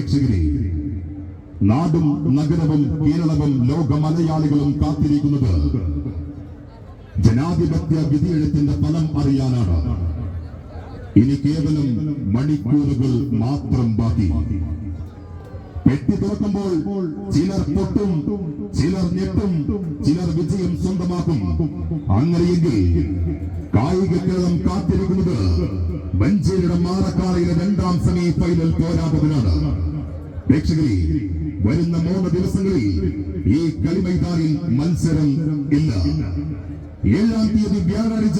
പ്രേക്ഷകരെ, നാടും നഗരവും കേരളവും ലോക മലയാളികളും കാത്തിരിക്കുന്നത് ജനാധിപത്യ വിധിയെഴുത്തിന്റെ ഫലം അറിയാനാണ്. ഇനി കേവലം മണിക്കൂറുകൾ മാത്രം ബാക്കി. പെട്ടി തുറക്കുമ്പോൾ ചിലർ പൊട്ടും, ചിലർ ഞെട്ടും, ചിലർ വിജയം സ്വന്തമാക്കും. അങ്ങനെയെങ്കിൽ കായിക കേരളം കാത്തിരിക്കുന്നത് മഞ്ചേരിയുടെ മാറക്കാറയിലെ 2ാം സെമി ഫൈനൽ പോരാട്ടത്തിനാണ്. പ്രേക്ഷകരെ, വരുന്ന 3 ദിവസങ്ങളിൽ ഈ കളിമൈതാനിൽ മത്സരം ഇല്ല. 7-ാം തീയതി വ്യാഴാഴ്ച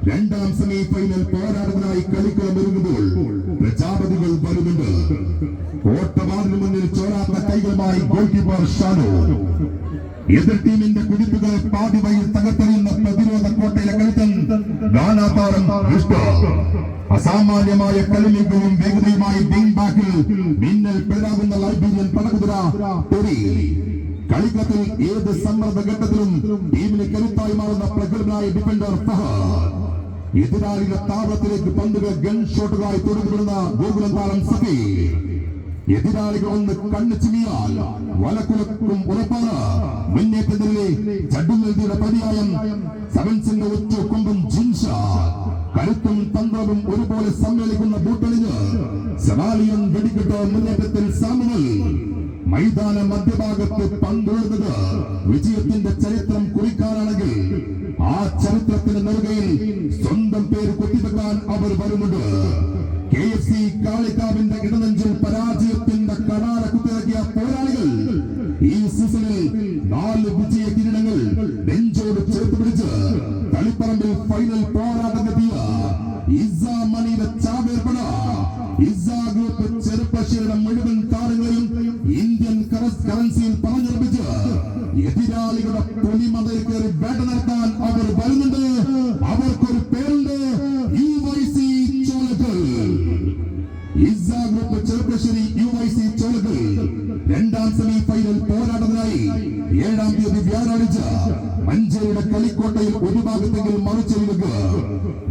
2ാം സെമി ഫൈനൽ പോരാട്ടത്തിനായി കളിക്കളം ഒരുങ്ങുമ്പോൾ പ്രജാപതികൾ വരുന്നുണ്ട്. കോട്ടവാതിന് മുന്നിൽ ചോരാത്ത കൈകളുമായി ഗോൾ കീപ്പർ ഷാനോ. എതിർ ടീമിന്റെ കുതിപ്പുകളെ പാതി വഴിയിൽ തകർത്തെറിയുന്ന പ്രതിരോധ കോട്ടയിലെ കരുത്തൻ ഗാനാതാരം അസാമാന്യമായ കളിമികവും വേഗതയുമായി വിംഗ് ബാക്കിൽ മിന്നൽ പിളരാകുന്ന ലൈബീരിയൻ പടകുതിര തൊടി. കളിക്കളത്തിൽ ഏത് സമ്മർദ്ദ ഘട്ടത്തിലും ടീമിന് കരുത്തായി മാറുന്ന പ്രഗത്ഭനായ ഡിഫൻഡർ ഫഹദ്. എതിരാളിയുടെ താവളത്തിലേക്ക് പന്തുകൾ ഗൺ ഷോട്ടുകളായി തൊടുവിടുന്ന ഗോകുലം താരം സഫീർ. എതിരാളികൾ ഒന്ന് കണ്ണു ചിമ്മിയാൽ വലക്കുലക്കും ഉറപ്പാണ്. മുന്നേറ്റത്തിലെ ചടുന്നതിയുടെ പര്യായം സെവൻസിന്റെ ഒറ്റ കൊമ്പും ജിൻഷ. കരുത്തും തന്ത്രവും ഒരുപോലെ സമ്മേളിക്കുന്ന ബൂട്ടണിഞ്ഞ് സെവാലിയൻ വെടിക്കെട്ട് മുന്നേറ്റത്തിൽ സാമുവൽ. മൈതാന മധ്യഭാഗത്ത് പന്തുള്ളത് വിജയത്തിന്റെ ചരിത്രം കുറിക്കാനാണെങ്കിൽ ആ ചരിത്രത്തിന്റെ നെറുകയിൽ സ്വന്തം പേര് കൊത്തിവെക്കാൻ അവർ വരുന്നുണ്ട്. KFC കാളിക്കാവിന്റെ ഇടനെഞ്ചിൽ പരാജയത്തിന്റെ കടാര കുത്തിറക്കിയ പോരാളികൾ ഈ സീസണിൽ 4 വിജയ കിരീടങ്ങൾ നെഞ്ചോട് ചേർത്ത് പിടിച്ച് കളിപ്പറമ്പിൽ ഫൈനൽ പോരാട്ടമെത്തിയ ഇസാമണിയുടെ ചാവേർപ്പണ ഇസ ഗ്രൂപ്പ് ചെറുപ്പശ്ശേരിയുടെ മുഴുവൻ താരങ്ങളെയും ഇന്ത്യൻ കറൻസിയിൽ പറഞ്ഞുറപ്പിച്ച് എതിരാളികളുടെ പൊലിമതയിൽ കയറി വേട്ട നടത്താൻ അവർ വരുന്നുണ്ട്. അവർക്കൊരു പേരുണ്ട്, UYC ചോലകൾ. ഇസ ഗ്രൂപ്പ് ചെറുപ്പശ്ശേരി UYC ചോലകൾ 2ാം സെമി ഫൈനൽ പോരാട്ടത്തിനായി 7-ാം തീയതി വ്യാഴാഴ്ച മഞ്ചേരിയുടെ കളിക്കോട്ടയിൽ ഒരു ഭാഗത്തെങ്കിലും മറിച്ചെറിയുക.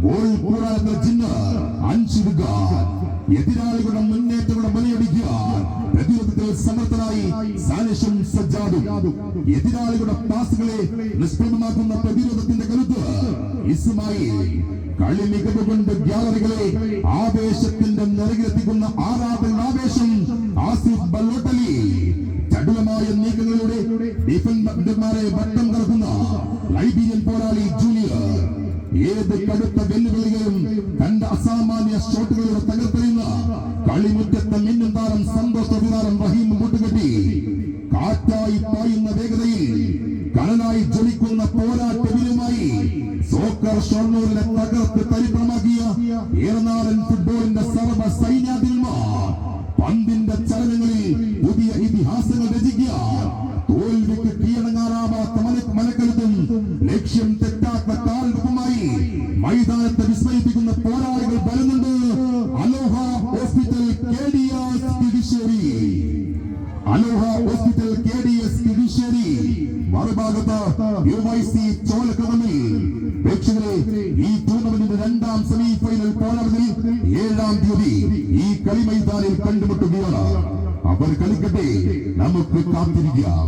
ഗോൾ കൂടാതെ ചിഹ്ന അൻഷിടുക. എതിരാളികളുടെ മുന്നേറ്റങ്ങളുടെ ബലിയടിക്കാൻ പ്രതിരോധത്തിൽ സമർത്ഥനായി സാലിഷും സജ്ജാദും. എതിരാളികളുടെ പാസുകളെ നിഷ്പ്രഭമാക്കുന്ന പ്രതിരോധത്തിന്റെ കരുത്ത് ഇസ്മായിൽ. കളി മികവ് കൊണ്ട് ഗ്യാലറികളെ ആവേശത്തിന്റെ നിറകിലെത്തിക്കുന്ന ആരാധകരുടെ ആവേശം ആസിഫ് ബലോട്ടലി. ചടുലമായ നീക്കങ്ങളിലൂടെ ഡിഫൻഡർമാരെ വട്ടം കറക്കുന്ന ലൈബീരിയൻ പോരാളി ജൂനിയർ. ഏത് കടുത്ത വെല്ലുവിളികളും തന്റെ അസാമാന്യ ഷോട്ടുകളിലൂടെ തകർത്തെറിയുന്ന കളിമുറ്റത്തെ മിന്നും താരം സന്തോഷ വിതാരം റഹീം മുട്ടുകെട്ടി. കാറ്റായി പായുന്ന വേഗതയിൽ കനലായി ജ്വലിക്കുന്ന പോരാട്ടവിലുമായി സോക്കർ ഷൊർണൂരിനെ തകർത്ത് തരിപ്പണമാക്കിയ ഏറനാടൻ ഫുട്ബോളിന്റെ സർവ സൈന്യാധിപന്മാർ പന്തിന്റെ ചലനങ്ങളിൽ പുതിയ ഇതിഹാസങ്ങൾ രചിക്കാൻ തോൽവിക്ക് കീഴടങ്ങാനാവാത്ത മനക്കരുത്തും ലക്ഷ്യം തെറ്റാത്ത കാൽവെപ്പുമായി മൈതാനത്തെ വിസ്മയിപ്പിക്കുന്ന പോരാളികൾ വരുന്നുണ്ട്. അലോഹ ഹോസ്പിറ്റൽ KDS കിഴിശ്ശേരി. അലോഹ ഹോസ്പിറ്റൽ KDS കിഴിശ്ശേരി. മറുഭാഗത്ത് UYC ചോലക്കടമിൽ. പ്രേക്ഷകരെ, ഈ ടൂർണമെന്റിന്റെ 2ാം സെമി ഫൈനൽ പോരാട്ടത്തിൽ 7-ാം തീയതി ഈ കളിമൈതാനിൽ കണ്ടുമുട്ടുകയാണ്. അവർ കളിക്കട്ടെ, നമുക്ക് കാത്തിരിക്കാം.